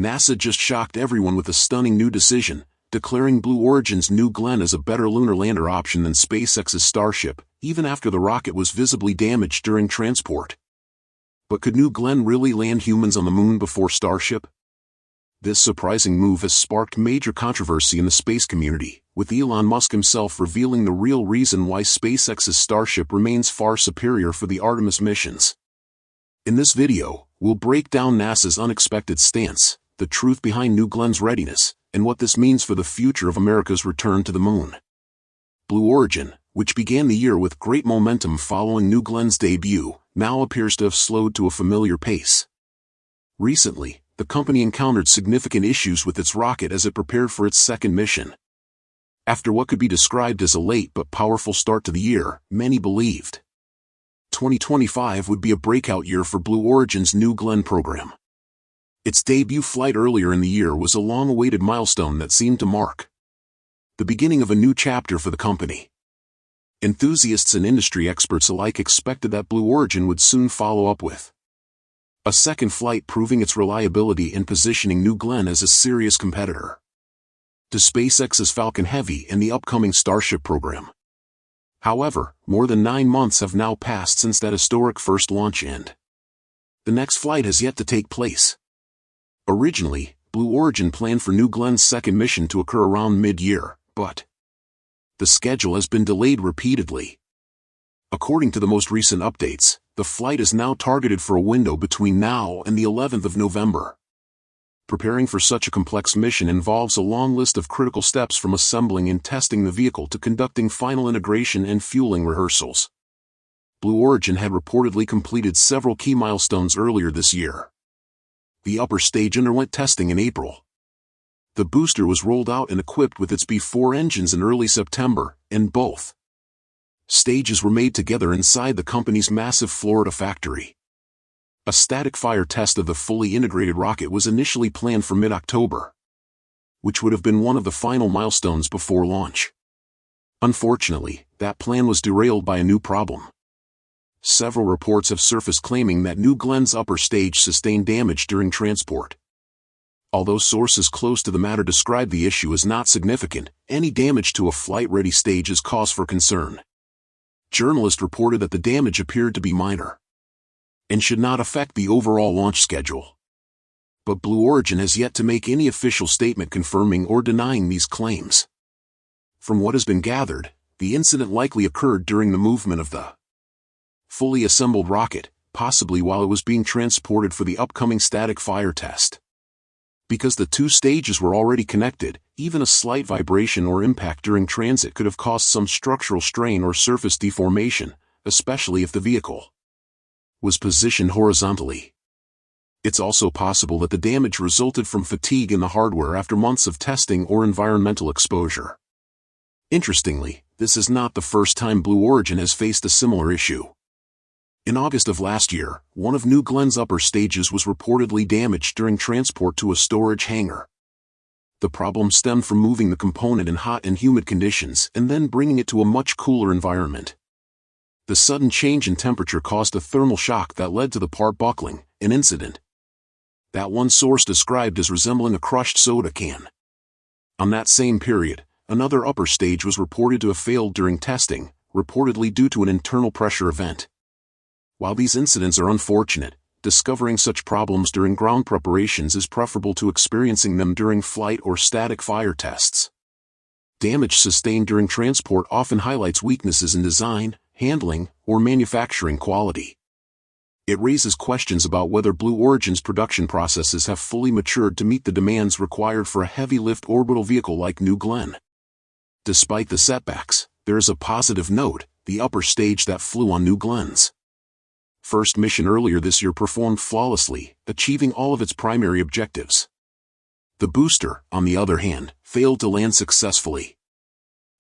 NASA just shocked everyone with a stunning new decision, declaring Blue Origin's New Glenn as a better lunar lander option than SpaceX's Starship, even after the rocket was visibly damaged during transport. But could New Glenn really land humans on the moon before Starship? This surprising move has sparked major controversy in the space community, with Elon Musk himself revealing the real reason why SpaceX's Starship remains far superior for the Artemis missions. In this video, we'll break down NASA's unexpected stance, the truth behind New Glenn's readiness, and what this means for the future of America's return to the moon. Blue Origin, which began the year with great momentum following New Glenn's debut, now appears to have slowed to a familiar pace. Recently, the company encountered significant issues with its rocket as it prepared for its second mission. After what could be described as a late but powerful start to the year, many believed 2025 would be a breakout year for Blue Origin's New Glenn program. Its debut flight earlier in the year was a long-awaited milestone that seemed to mark the beginning of a new chapter for the company. Enthusiasts and industry experts alike expected that Blue Origin would soon follow up with a second flight, proving its reliability and positioning New Glenn as a serious competitor to SpaceX's Falcon Heavy and the upcoming Starship program. However, more than 9 months have now passed since that historic first launch, and the next flight has yet to take place. Originally, Blue Origin planned for New Glenn's second mission to occur around mid-year, but the schedule has been delayed repeatedly. According to the most recent updates, the flight is now targeted for a window between now and the 11th of November. Preparing for such a complex mission involves a long list of critical steps, from assembling and testing the vehicle to conducting final integration and fueling rehearsals. Blue Origin had reportedly completed several key milestones earlier this year. The upper stage underwent testing in April. The booster was rolled out and equipped with its B4 engines in early September, and both stages were made together inside the company's massive Florida factory. A static fire test of the fully integrated rocket was initially planned for mid-October, which would have been one of the final milestones before launch. Unfortunately, that plan was derailed by a new problem. Several reports have surfaced claiming that New Glenn's upper stage sustained damage during transport. Although sources close to the matter describe the issue as not significant, any damage to a flight-ready stage is cause for concern. Journalists reported that the damage appeared to be minor and should not affect the overall launch schedule. But Blue Origin has yet to make any official statement confirming or denying these claims. From what has been gathered, the incident likely occurred during the movement of the fully assembled rocket, possibly while it was being transported for the upcoming static fire test. Because the two stages were already connected, even a slight vibration or impact during transit could have caused some structural strain or surface deformation, especially if the vehicle was positioned horizontally. It's also possible that the damage resulted from fatigue in the hardware after months of testing or environmental exposure. Interestingly, this is not the first time Blue Origin has faced a similar issue. In August of last year, one of New Glenn's upper stages was reportedly damaged during transport to a storage hangar. The problem stemmed from moving the component in hot and humid conditions and then bringing it to a much cooler environment. The sudden change in temperature caused a thermal shock that led to the part buckling, an incident that one source described as resembling a crushed soda can. On that same period, another upper stage was reported to have failed during testing, reportedly due to an internal pressure event. While these incidents are unfortunate, discovering such problems during ground preparations is preferable to experiencing them during flight or static fire tests. Damage sustained during transport often highlights weaknesses in design, handling, or manufacturing quality. It raises questions about whether Blue Origin's production processes have fully matured to meet the demands required for a heavy-lift orbital vehicle like New Glenn. Despite the setbacks, there is a positive note: the upper stage that flew on New Glenn's first mission earlier this year performed flawlessly, achieving all of its primary objectives. The booster, on the other hand, failed to land successfully.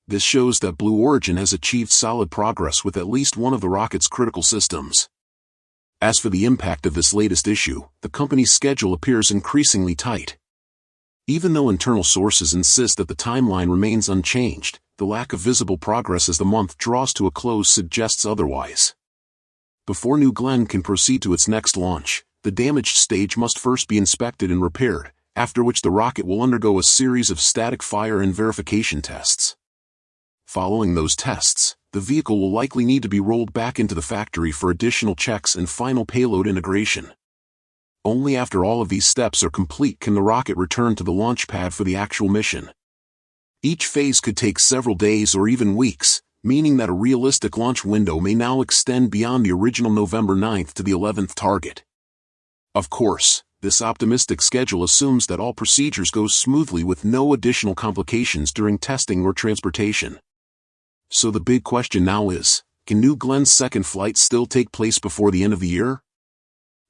This shows that Blue Origin has achieved solid progress with at least one of the rocket's critical systems. As for the impact of this latest issue, the company's schedule appears increasingly tight. Even though internal sources insist that the timeline remains unchanged, the lack of visible progress as the month draws to a close suggests otherwise. Before New Glenn can proceed to its next launch, the damaged stage must first be inspected and repaired, after which the rocket will undergo a series of static fire and verification tests. Following those tests, the vehicle will likely need to be rolled back into the factory for additional checks and final payload integration. Only after all of these steps are complete can the rocket return to the launch pad for the actual mission. Each phase could take several days or even weeks, meaning that a realistic launch window may now extend beyond the original November 9th to the 11th target. Of course, this optimistic schedule assumes that all procedures go smoothly with no additional complications during testing or transportation. So the big question now is, can New Glenn's second flight still take place before the end of the year?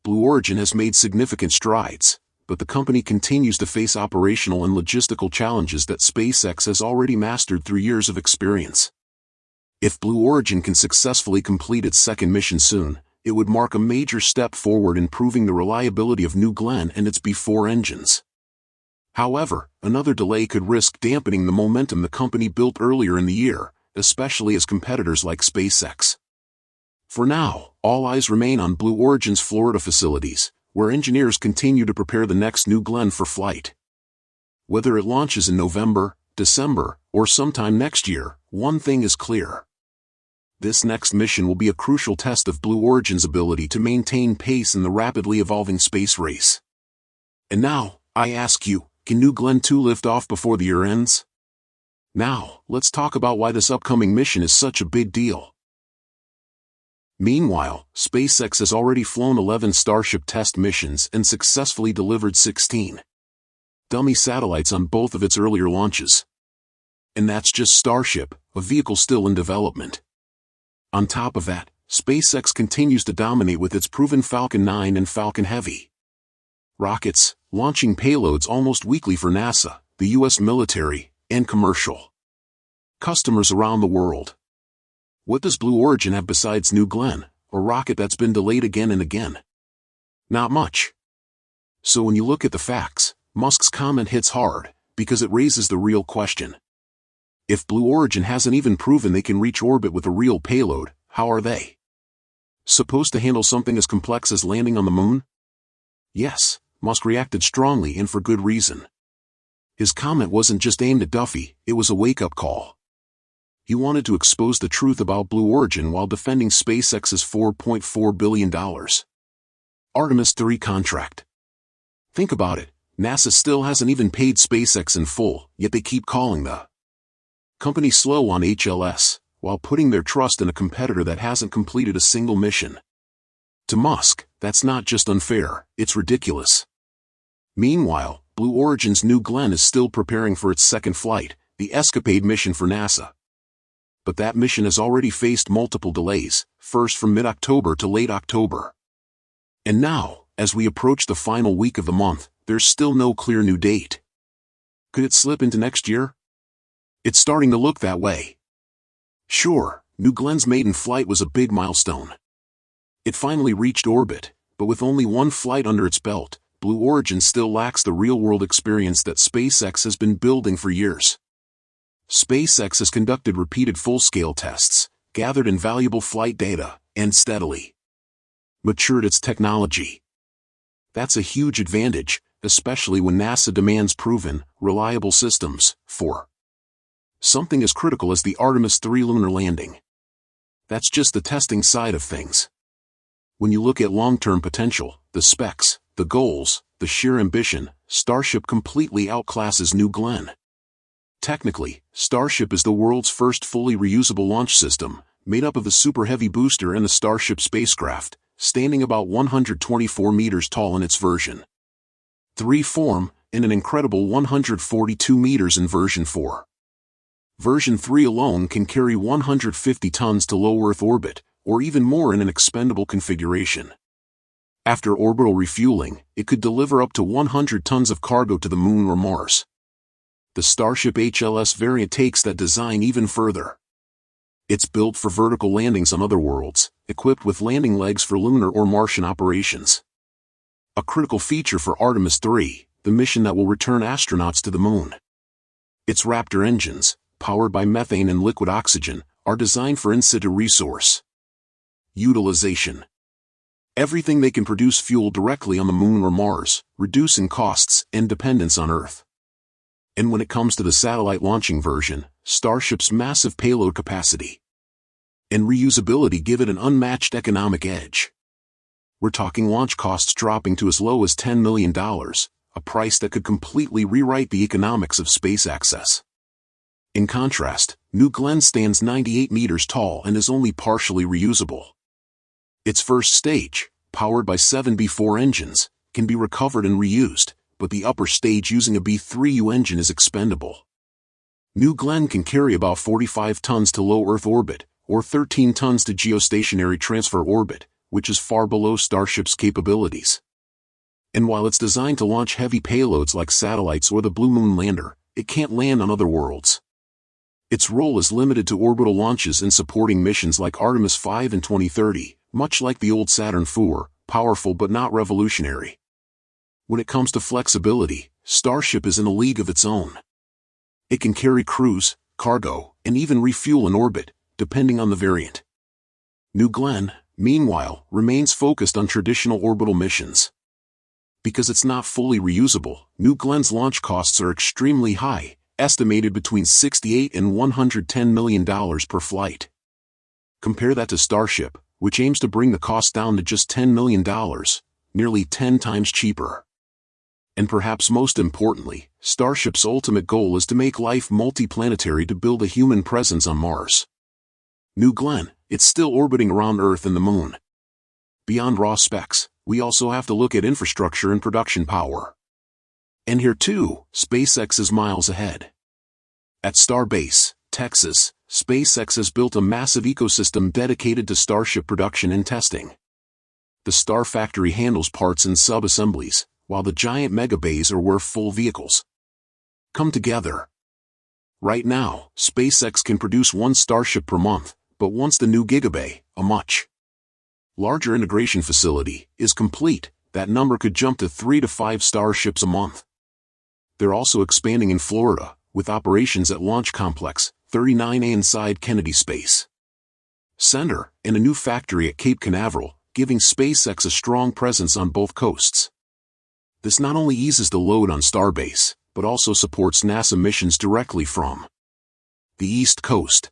Blue Origin has made significant strides, but the company continues to face operational and logistical challenges that SpaceX has already mastered through years of experience. If Blue Origin can successfully complete its second mission soon, it would mark a major step forward in proving the reliability of New Glenn and its B4 engines. However, another delay could risk dampening the momentum the company built earlier in the year, especially as competitors like SpaceX. For now, all eyes remain on Blue Origin's Florida facilities, where engineers continue to prepare the next New Glenn for flight. Whether it launches in November, December, or sometime next year, one thing is clear. This next mission will be a crucial test of Blue Origin's ability to maintain pace in the rapidly evolving space race. And now, I ask you, can New Glenn 2 lift off before the year ends? Now, let's talk about why this upcoming mission is such a big deal. Meanwhile, SpaceX has already flown 11 Starship test missions and successfully delivered 16 dummy satellites on both of its earlier launches. And that's just Starship, a vehicle still in development. On top of that, SpaceX continues to dominate with its proven Falcon 9 and Falcon Heavy rockets, launching payloads almost weekly for NASA, the U.S. military, and commercial customers around the world. What does Blue Origin have besides New Glenn, a rocket that's been delayed again and again? Not much. So when you look at the facts, Musk's comment hits hard, because it raises the real question. If Blue Origin hasn't even proven they can reach orbit with a real payload, how are they supposed to handle something as complex as landing on the moon? Yes, Musk reacted strongly and for good reason. His comment wasn't just aimed at Duffy, it was a wake-up call. He wanted to expose the truth about Blue Origin while defending SpaceX's $4.4 billion Artemis III contract. Think about it, NASA still hasn't even paid SpaceX in full, yet they keep calling the company slow on HLS, while putting their trust in a competitor that hasn't completed a single mission. To Musk, that's not just unfair, it's ridiculous. Meanwhile, Blue Origin's New Glenn is still preparing for its second flight, the Escapade mission for NASA. But that mission has already faced multiple delays, first from mid-October to late October. And now, as we approach the final week of the month, there's still no clear new date. Could it slip into next year? It's starting to look that way. Sure, New Glenn's maiden flight was a big milestone. It finally reached orbit, but with only one flight under its belt, Blue Origin still lacks the real-world experience that SpaceX has been building for years. SpaceX has conducted repeated full-scale tests, gathered invaluable flight data, and steadily matured its technology. That's a huge advantage, especially when NASA demands proven, reliable systems for something as critical as the Artemis III lunar landing. That's just the testing side of things. When you look at long-term potential, the specs, the goals, the sheer ambition, Starship completely outclasses New Glenn. Technically, Starship is the world's first fully reusable launch system, made up of the Super Heavy booster and the Starship spacecraft, standing about 124 meters tall in its version 3 form, and an incredible 142 meters in version 4. Version 3 alone can carry 150 tons to low Earth orbit, or even more in an expendable configuration. After orbital refueling, it could deliver up to 100 tons of cargo to the Moon or Mars. The Starship HLS variant takes that design even further. It's built for vertical landings on other worlds, equipped with landing legs for lunar or Martian operations. A critical feature for Artemis III, the mission that will return astronauts to the Moon. Its Raptor engines, powered by methane and liquid oxygen, are designed for in situ resource utilization. Everything they can produce fuel directly on the Moon or Mars, reducing costs and dependence on Earth. And when it comes to the satellite launching version, Starship's massive payload capacity and reusability give it an unmatched economic edge. We're talking launch costs dropping to as low as $10 million, a price that could completely rewrite the economics of space access. In contrast, New Glenn stands 98 meters tall and is only partially reusable. Its first stage, powered by 7 B4 engines, can be recovered and reused, but the upper stage using a B3U engine is expendable. New Glenn can carry about 45 tons to low Earth orbit, or 13 tons to geostationary transfer orbit, which is far below Starship's capabilities. And while it's designed to launch heavy payloads like satellites or the Blue Moon lander, it can't land on other worlds. Its role is limited to orbital launches and supporting missions like Artemis 5 in 2030, much like the old Saturn IV, powerful but not revolutionary. When it comes to flexibility, Starship is in a league of its own. It can carry crews, cargo, and even refuel in orbit, depending on the variant. New Glenn, meanwhile, remains focused on traditional orbital missions. Because it's not fully reusable, New Glenn's launch costs are extremely high, estimated between $68 and $110 million per flight. Compare that to Starship, which aims to bring the cost down to just $10 million, nearly 10 times cheaper. And perhaps most importantly, Starship's ultimate goal is to make life multiplanetary to build a human presence on Mars. New Glenn, it's still orbiting around Earth and the Moon. Beyond raw specs, we also have to look at infrastructure and production power. And here too, SpaceX is miles ahead. At Starbase, Texas, SpaceX has built a massive ecosystem dedicated to Starship production and testing. The Star Factory handles parts and sub-assemblies, while the giant megabays are where full vehicles come together. Right now, SpaceX can produce 1 Starship per month, but once the new Gigabay, a much larger integration facility, is complete, that number could jump to 3 to 5 Starships a month. They're also expanding in Florida, with operations at Launch Complex 39A inside Kennedy Space Center, and a new factory at Cape Canaveral, giving SpaceX a strong presence on both coasts. This not only eases the load on Starbase, but also supports NASA missions directly from the East Coast.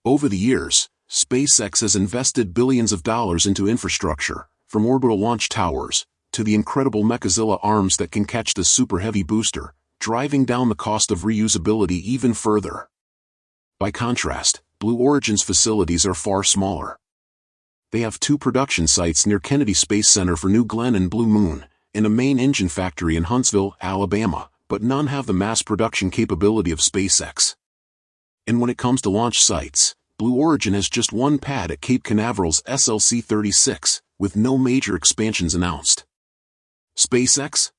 Over the years, SpaceX has invested billions of dollars into infrastructure, from orbital launch towers to the incredible Mechazilla arms that can catch the Super Heavy booster, driving down the cost of reusability even further. By contrast, Blue Origin's facilities are far smaller. They have 2 production sites near Kennedy Space Center for New Glenn and Blue Moon, and a main engine factory in Huntsville, Alabama, but none have the mass production capability of SpaceX. And when it comes to launch sites, Blue Origin has just 1 pad at Cape Canaveral's SLC-36, with no major expansions announced. SpaceX?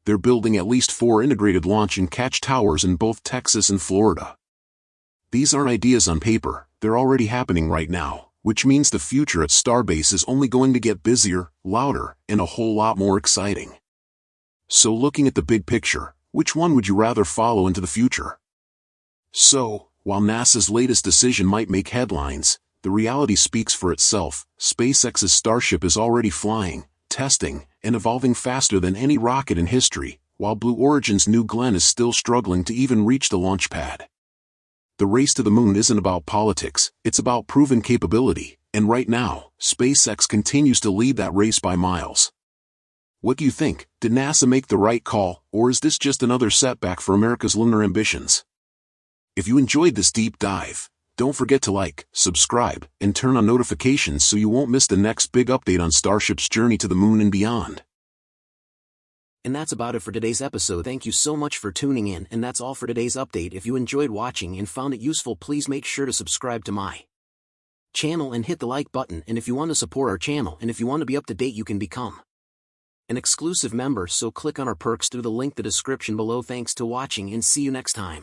They're building at least 4 integrated launch and catch towers in both Texas and Florida. These aren't ideas on paper, they're already happening right now, which means the future at Starbase is only going to get busier, louder, and a whole lot more exciting. So looking at the big picture, which one would you rather follow into the future? So, while NASA's latest decision might make headlines, the reality speaks for itself. SpaceX's Starship is already flying, testing, and evolving faster than any rocket in history, while Blue Origin's New Glenn is still struggling to even reach the launch pad. The race to the moon isn't about politics, it's about proven capability, and right now, SpaceX continues to lead that race by miles. What do you think? Did NASA make the right call, or is this just another setback for America's lunar ambitions? If you enjoyed this deep dive, don't forget to like, subscribe, and turn on notifications so you won't miss the next big update on Starship's journey to the moon and beyond. And that's about it for today's episode. Thank you so much for tuning in, and that's all for today's update. If you enjoyed watching and found it useful, please make sure to subscribe to my channel and hit the like button. And if you want to support our channel and if you want to be up to date, you can become an exclusive member, so click on our perks through the link in the description below. Thanks to watching and see you next time.